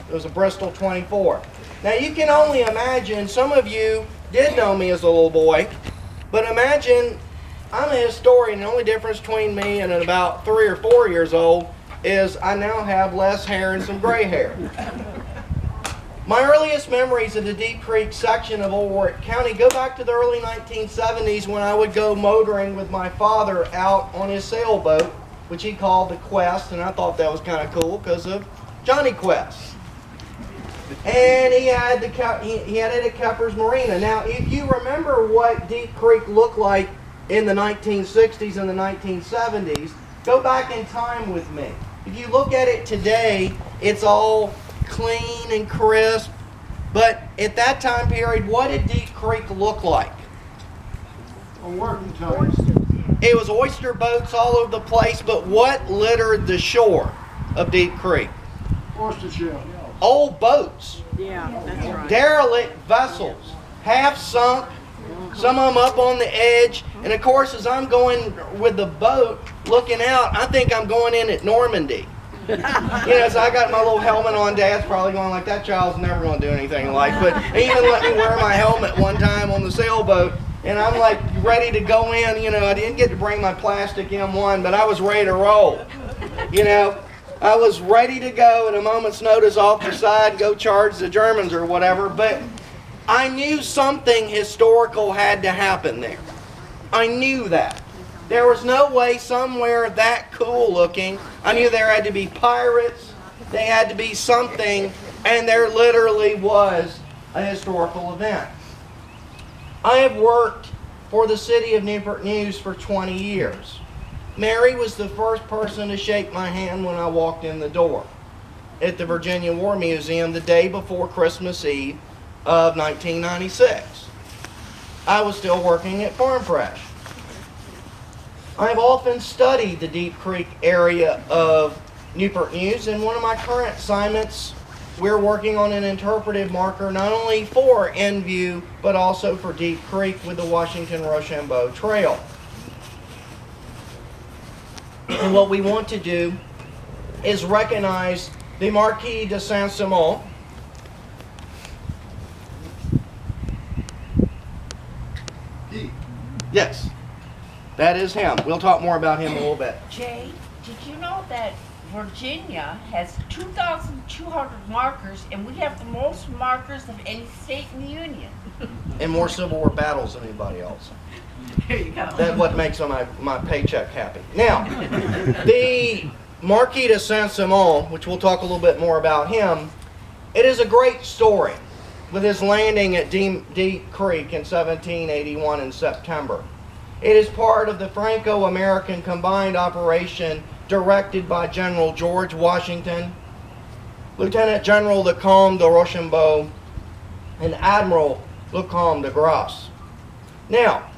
It was a Bristol 24. Now you can only imagine, some of you did know me as a little boy, but imagine I'm a historian. The only difference between me and at about 3 or 4 years old is I now have less hair and some gray hair. My earliest memories of the Deep Creek section of Old Warwick County go back to the early 1970s when I would go motoring with my father out on his sailboat, which he called the Quest, and I thought that was kind of cool because of Johnny Quest. And he had it at Kepper's Marina. Now, if you remember what Deep Creek looked like in the 1960s and the 1970s, go back in time with me. If you look at it today, it's all clean and crisp. But at that time period, what did Deep Creek look like? A working time. It was oyster boats all over the place, but what littered the shore of Deep Creek? Oyster shell. Old boats. Yeah, that's right. Derelict vessels, half sunk, some of them up on the edge. And of course, as I'm going with the boat, looking out, I think I'm going in at Normandy. So I got my little helmet on. Dad's probably going like, that child's never going to do anything like. But he even let me wear my helmet one time on the sailboat. And I'm like ready to go in. I didn't get to bring my plastic M1, but I was ready to roll. I was ready to go at a moment's notice off the side, go charge the Germans or whatever. But I knew something historical had to happen there. I knew that. There was no way somewhere that cool looking. I knew there had to be pirates. They had to be something. And there literally was a historical event. I have worked for the city of Newport News for 20 years. Mary was the first person to shake my hand when I walked in the door at the Virginia War Museum the day before Christmas Eve of 1996. I was still working at Farm Fresh. I've often studied the Deep Creek area of Newport News, and one of my current assignments, we're working on an interpretive marker not only for Endview, but also for Deep Creek with the Washington-Rochambeau Trail. And what we want to do is recognize the Marquis de Saint-Simon. Yes, that is him. We'll talk more about him in a little bit. Jay, did you know that Virginia has 2,200 markers, and we have the most markers of any state in the Union? And more Civil War battles than anybody else. There you go. That's what makes my paycheck happy. Now, the Marquis de Saint-Simon, which we'll talk a little bit more about him, it is a great story with his landing at Deep Creek in 1781 in September. It is part of the Franco-American combined operation directed by General George Washington, Lieutenant General Lecomte de Rochambeau, and Admiral Lecomte de Grasse. Now,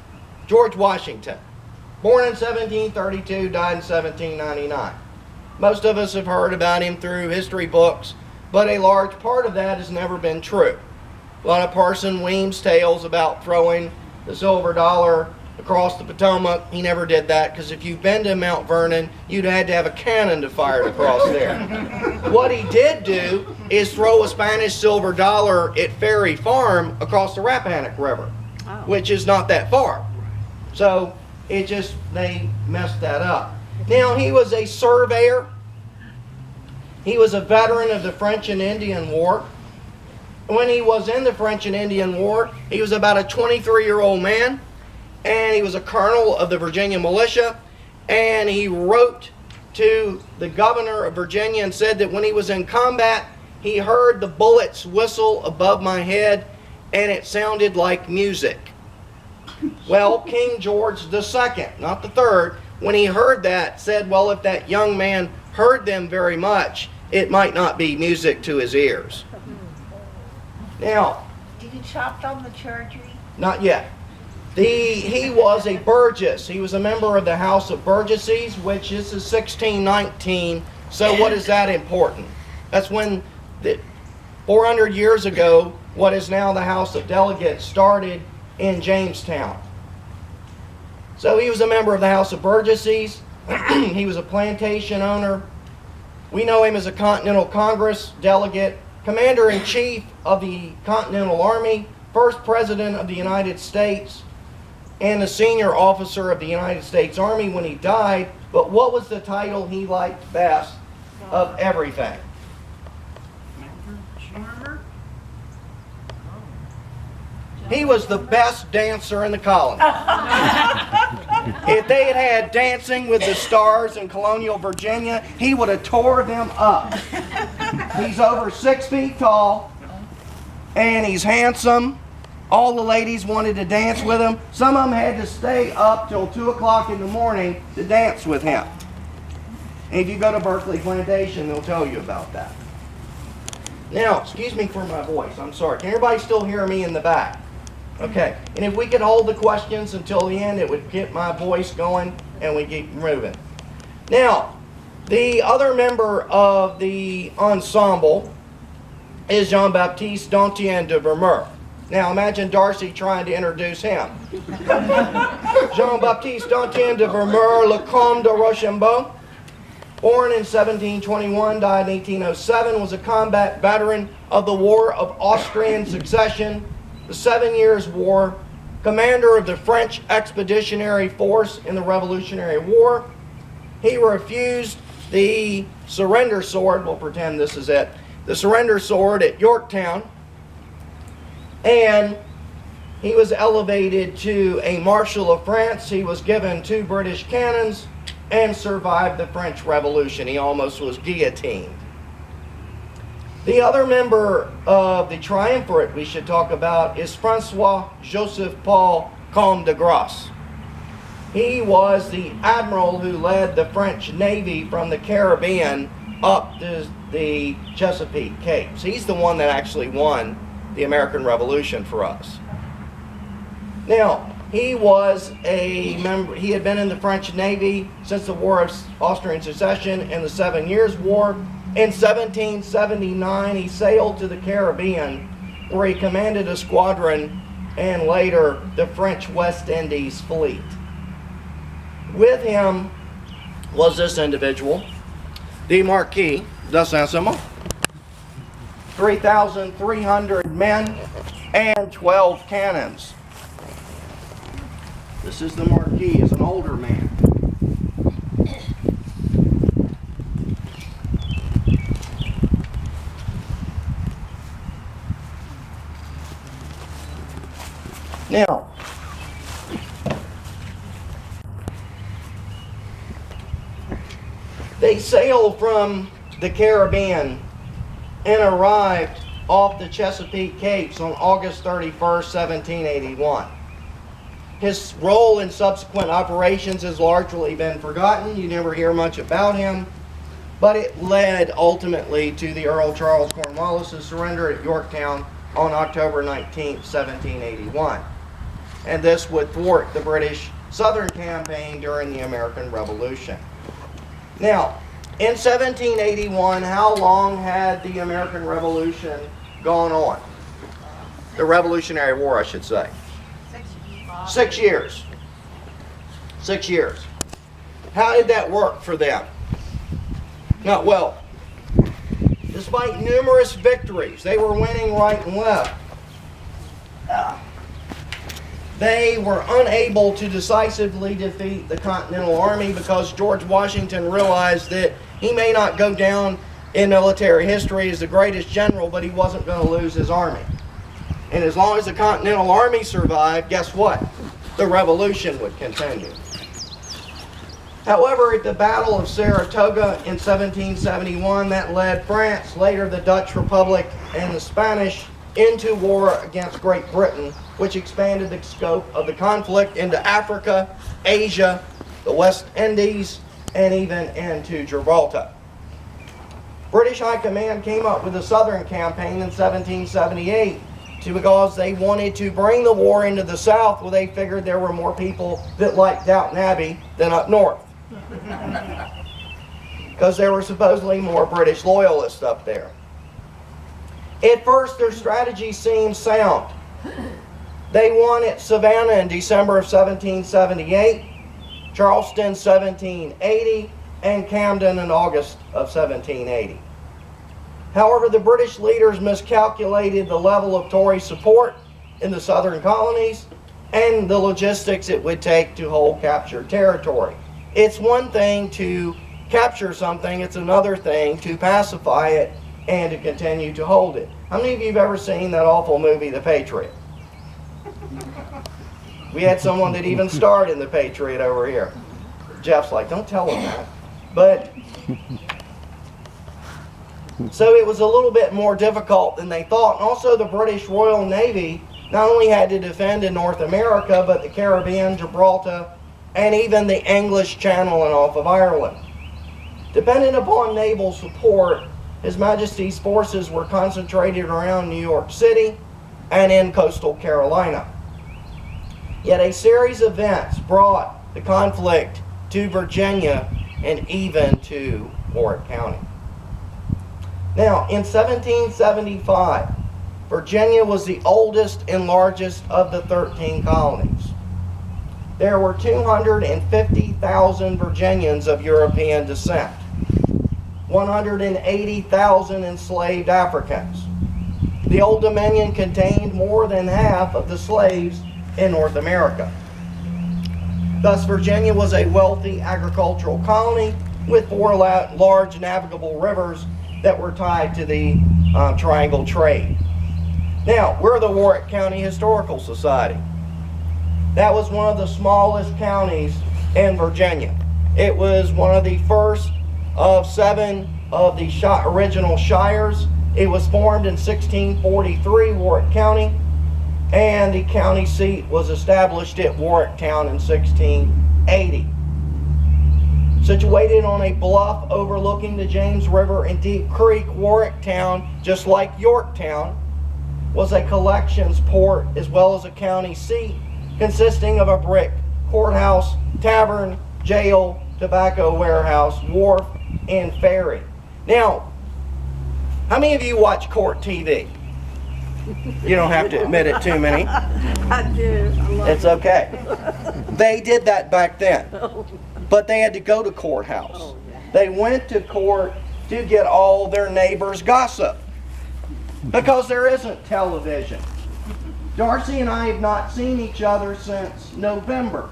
George Washington, born in 1732, died in 1799. Most of us have heard about him through history books, but a large part of that has never been true. A lot of Parson Weems' tales about throwing the silver dollar across the Potomac. He never did that, because if you've been to Mount Vernon, you'd had to have a cannon to fire it across there. What he did do is throw a Spanish silver dollar at Ferry Farm across the Rappahannock River, which is not that far. So they messed that up. Now, he was a surveyor. He was a veteran of the French and Indian War. When he was in the French and Indian War, he was about a 23-year-old man, and he was a colonel of the Virginia militia, and he wrote to the governor of Virginia and said that when he was in combat, he heard the bullets whistle above my head, and it sounded like music. Well, King George II, not the third, when he heard that, said, well, if that young man heard them very much, it might not be music to his ears. Now, Did he chop down the cherry tree? not yet. He was a Burgess. He was a member of the House of Burgesses, which is 1619. So what is that important? That's when, 400 years ago, what is now the House of Delegates started in Jamestown. So he was a member of the House of Burgesses. He was a plantation owner. We know him as a Continental Congress delegate Commander-in-Chief of the Continental Army, first President of the United States, and a senior officer of the United States Army when he died. But what was the title he liked best of everything? He was the best dancer in the colony. If they had had Dancing with the Stars in colonial Virginia, he would have tore them up. He's over 6 feet tall, and he's handsome. All the ladies wanted to dance with him. Some of them had to stay up till 2 o'clock in the morning to dance with him. And if you go to Berkeley Plantation, they'll tell you about that. Now, excuse me for my voice. I'm sorry. Can everybody still hear me in the back? Okay. And if we could hold the questions until the end, it would get my voice going and we keep moving. Now, the other member of the ensemble is Jean-Baptiste Dantien de Vermeer. Now imagine Darcy trying to introduce him. Jean-Baptiste Dantien de Vermeer, Le Comte de Rochambeau, born in 1721, died in 1807, was a combat veteran of the War of Austrian Succession, the 7 Years' War, commander of the French Expeditionary Force in the Revolutionary War. He refused the surrender sword, we'll pretend this is it, the surrender sword at Yorktown, and he was elevated to a Marshal of France. He was given 2 British cannons and survived the French Revolution. He almost was guillotined. The other member of the triumvirate we should talk about is Francois Joseph Paul Comte de Grasse. He was the admiral who led the French Navy from the Caribbean up to the Chesapeake Capes. He's the one that actually won the American Revolution for us. Now, he was a member, he had been in the French Navy since the War of Austrian Succession and the 7 Years' War. In 1779, he sailed to the Caribbean, where he commanded a squadron and later the French West Indies fleet. With him was this individual, the Marquis de Saint-Simon. 3,300 men and 12 cannons. This is the Marquis, he's an older man. Now, they sailed from the Caribbean and arrived off the Chesapeake Capes on August 31st, 1781. His role in subsequent operations has largely been forgotten. You never hear much about him, but it led ultimately to the Earl Charles Cornwallis's surrender at Yorktown on October 19th, 1781. And this would thwart the British Southern Campaign during the American Revolution. Now, in 1781, how long had the American Revolution gone on? The Revolutionary War, I should say. 6 years. 6 years. How did that work for them? Not well. Despite numerous victories, they were winning right and left. They were unable to decisively defeat the Continental Army because George Washington realized that he may not go down in military history as the greatest general, but he wasn't going to lose his army. And as long as the Continental Army survived, guess what? The revolution would continue. However, at the Battle of Saratoga in 1771, that led France, later the Dutch Republic, and the Spanish into war against Great Britain, which expanded the scope of the conflict into Africa, Asia, the West Indies, and even into Gibraltar. British High Command came up with the Southern Campaign in 1778 because they wanted to bring the war into the South, where they figured there were more people that liked Downton Abbey than up north. Because there were supposedly more British loyalists up there. At first, their strategy seemed sound. They won at Savannah in December of 1778, Charleston 1780, and Camden in August of 1780. However, the British leaders miscalculated the level of Tory support in the southern colonies and the logistics it would take to hold captured territory. It's one thing to capture something, it's another thing to pacify it and to continue to hold it. How many of you have ever seen that awful movie, The Patriot? We had someone that even starred in The Patriot over here. Jeff's like, don't tell him that. But, so it was a little bit more difficult than they thought. And also the British Royal Navy not only had to defend in North America, but the Caribbean, Gibraltar, and even the English Channel and off of Ireland. Dependent upon naval support, His Majesty's forces were concentrated around New York City and in coastal Carolina. Yet a series of events brought the conflict to Virginia and even to Warwick County. Now, in 1775, Virginia was the oldest and largest of the 13 colonies. There were 250,000 Virginians of European descent, 180,000 enslaved Africans. The Old Dominion contained more than half of the slaves in North America. Thus, Virginia was a wealthy agricultural colony with 4 large navigable rivers that were tied to the triangle trade. Now, we're the Warwick County Historical Society. That was one of the smallest counties in Virginia. It was one of the first of 7 of the original shires. It was formed in 1643, Warwick County, and the county seat was established at Warwick Town in 1680. Situated on a bluff overlooking the James River and Deep Creek, Warwick Town, just like Yorktown, was a collections port as well as a county seat consisting of a brick courthouse, tavern, jail, tobacco warehouse, wharf, and ferry. Now, how many of you watch court TV? You don't have to admit it too many. I do. It's okay. They did that back then. But they had to go to courthouse. They went to court to get all their neighbors' gossip. Because there isn't television. Darcy and I have not seen each other since November.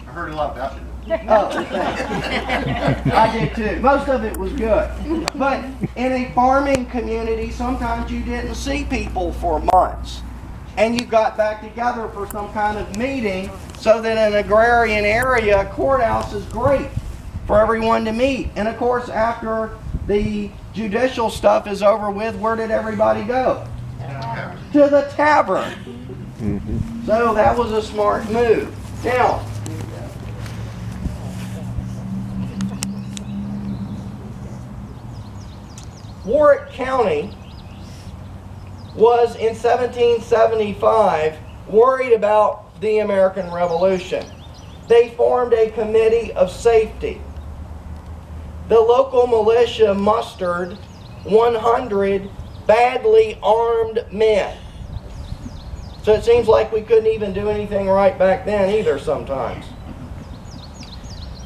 I heard a lot about you. Oh, thanks. I did too. Most of it was good. But in a farming community, sometimes you didn't see people for months. And you got back together for some kind of meeting, so that in an agrarian area, a courthouse is great for everyone to meet. And of course, after the judicial stuff is over with, where did everybody go? To the tavern. So that was a smart move. Now, Warwick County was in 1775 worried about the American Revolution. They formed a committee of safety. The local militia mustered 100 badly armed men. So it seems like we couldn't even do anything right back then either sometimes.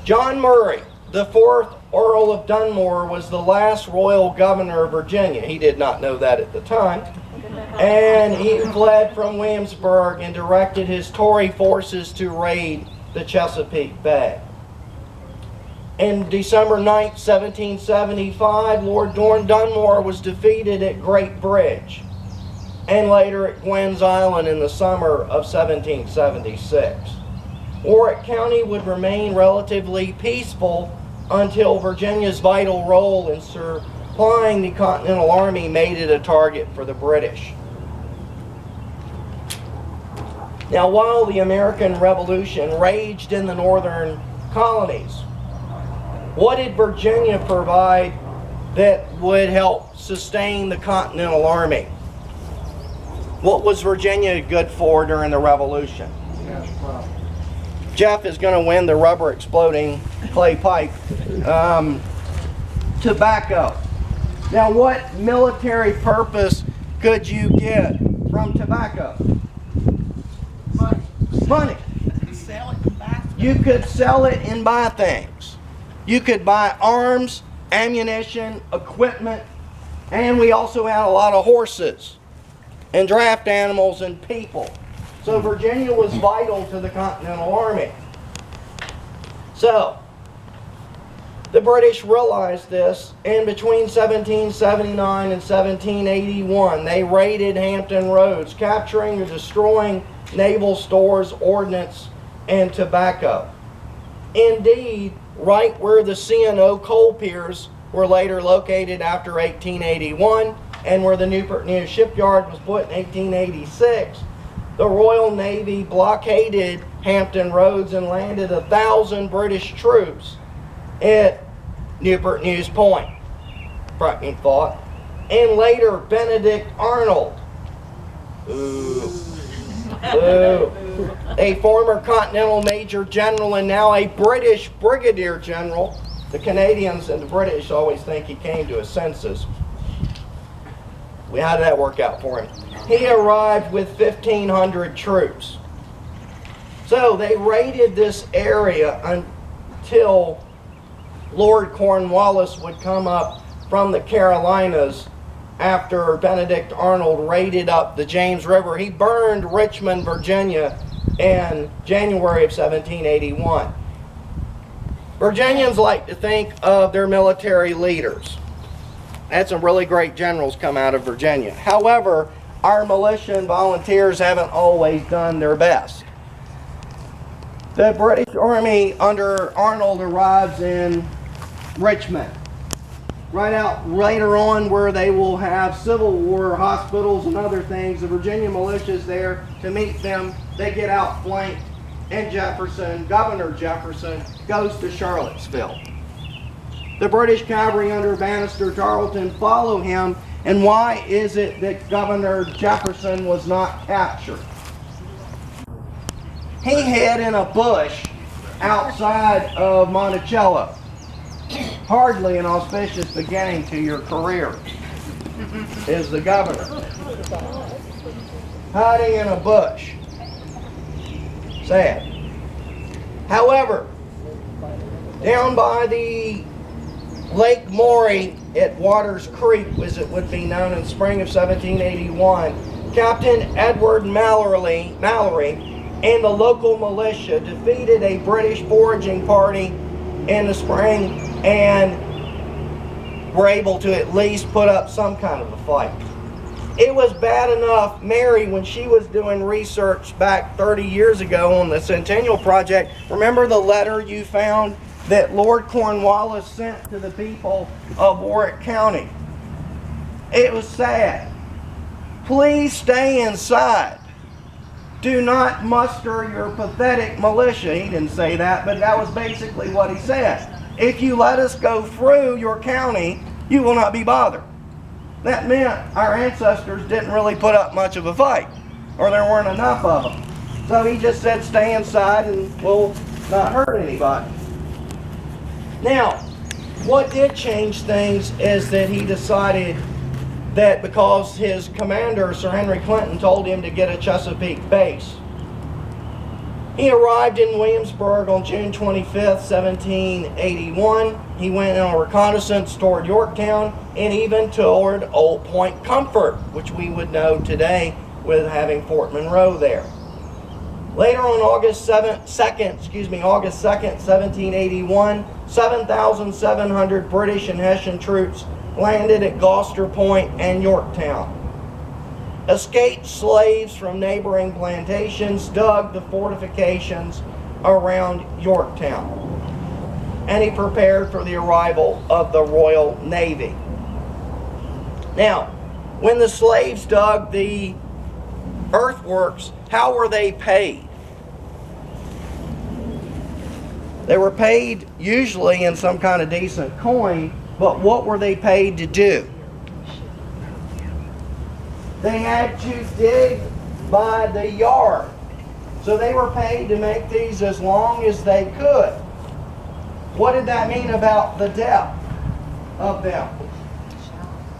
John Murray, the 4th Earl of Dunmore, was the last royal governor of Virginia. He did not know that at the time. And he fled from Williamsburg and directed his Tory forces to raid the Chesapeake Bay. In December 9, 1775, Lord Dunmore was defeated at Great Bridge and later at Gwen's Island in the summer of 1776. Warwick County would remain relatively peaceful until Virginia's vital role in supplying the Continental Army made it a target for the British. Now, while the American Revolution raged in the northern colonies, what did Virginia provide that would help sustain the Continental Army? What was Virginia good for during the Revolution? Jeff is going to win the rubber exploding clay pipe. Tobacco. Now, what military purpose could you get from tobacco? Money. You could sell it and buy things. You could buy arms, ammunition, equipment. And we also had a lot of horses and draft animals and people. So Virginia was vital to the Continental Army. So the British realized this, and between 1779 and 1781, they raided Hampton Roads, capturing or destroying naval stores, ordnance, and tobacco. Indeed, right where the C&O coal piers were later located after 1881, and where the Newport News shipyard was put in 1886, the Royal Navy blockaded Hampton Roads and landed 1,000 British troops at Newport News Point. Frightening thought. And later, Benedict Arnold, a former Continental Major General and now a British Brigadier General. The Canadians and the British always think he came to his senses. How did that work out for him? He arrived with 1,500 troops. So they raided this area until Lord Cornwallis would come up from the Carolinas after Benedict Arnold raided up the James River. He burned Richmond, Virginia in January of 1781. Virginians like to think of their military leaders. Had some really great generals come out of Virginia. However, our militia and volunteers haven't always done their best. The British Army under Arnold arrives in Richmond. Right out later on where they will have Civil War hospitals and other things, the Virginia militia is there to meet them. They get outflanked, and Governor Jefferson, goes to Charlottesville. The British cavalry under Banastre Tarleton follow him, and why is it that Governor Jefferson was not captured? He hid in a bush outside of Monticello. Hardly an auspicious beginning to your career is the governor. Hiding in a bush. Sad. However, down by the Lake Maury at Waters Creek, as it would be known in spring of 1781, Captain Edward Mallory and the local militia defeated a British foraging party in the spring and were able to at least put up some kind of a fight. It was bad enough, Mary, when she was doing research back 30 years ago on the Centennial Project, remember the letter you found that Lord Cornwallis sent to the people of Warwick County? It was sad. Please stay inside. Do not muster your pathetic militia. He didn't say that, but that was basically what he said. If you let us go through your county, you will not be bothered. That meant our ancestors didn't really put up much of a fight, or there weren't enough of them. So he just said stay inside and we'll not hurt anybody. Now, what did change things is that he decided that because his commander, Sir Henry Clinton, told him to get a Chesapeake base. He arrived in Williamsburg on June 25th, 1781. He went on a reconnaissance toward Yorktown and even toward Old Point Comfort, which we would know today with having Fort Monroe there. Later on August 2nd, 1781, 7,700 British and Hessian troops landed at Gloucester Point and Yorktown. Escaped slaves from neighboring plantations dug the fortifications around Yorktown, and he prepared for the arrival of the Royal Navy. Now, when the slaves dug the earthworks, how were they paid? They were paid usually in some kind of decent coin, but what were they paid to do? They had to dig by the yard. So they were paid to make these as long as they could. What did that mean about the depth of them?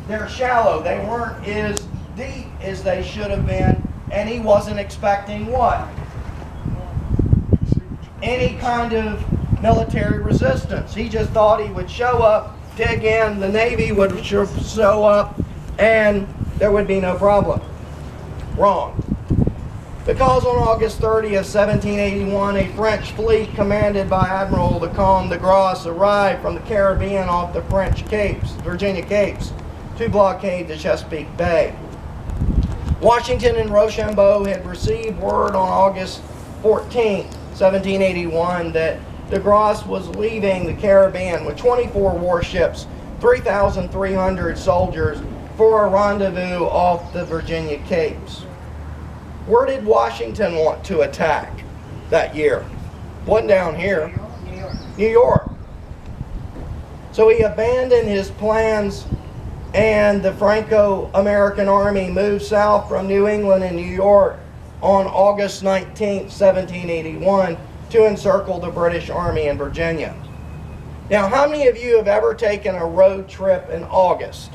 They're shallow. They weren't as deep as they should have been, and he wasn't expecting what? Any kind of military resistance. He just thought he would show up, dig in, the Navy would show up, and there would be no problem. Wrong. Because on August 30th, 1781, a French fleet commanded by Admiral the Comte de Grasse arrived from the Caribbean off the French Capes, Virginia Capes, to blockade the Chesapeake Bay. Washington and Rochambeau had received word on August 14th, 1781, that de Grasse was leaving the Caribbean with 24 warships, 3,300 soldiers for a rendezvous off the Virginia Capes. Where did Washington want to attack that year? Wasn't down here. New York. New York. So he abandoned his plans, and the Franco-American Army moved south from New England and New York on August 19, 1781, to encircle the British Army in Virginia. Now, how many of you have ever taken a road trip in August?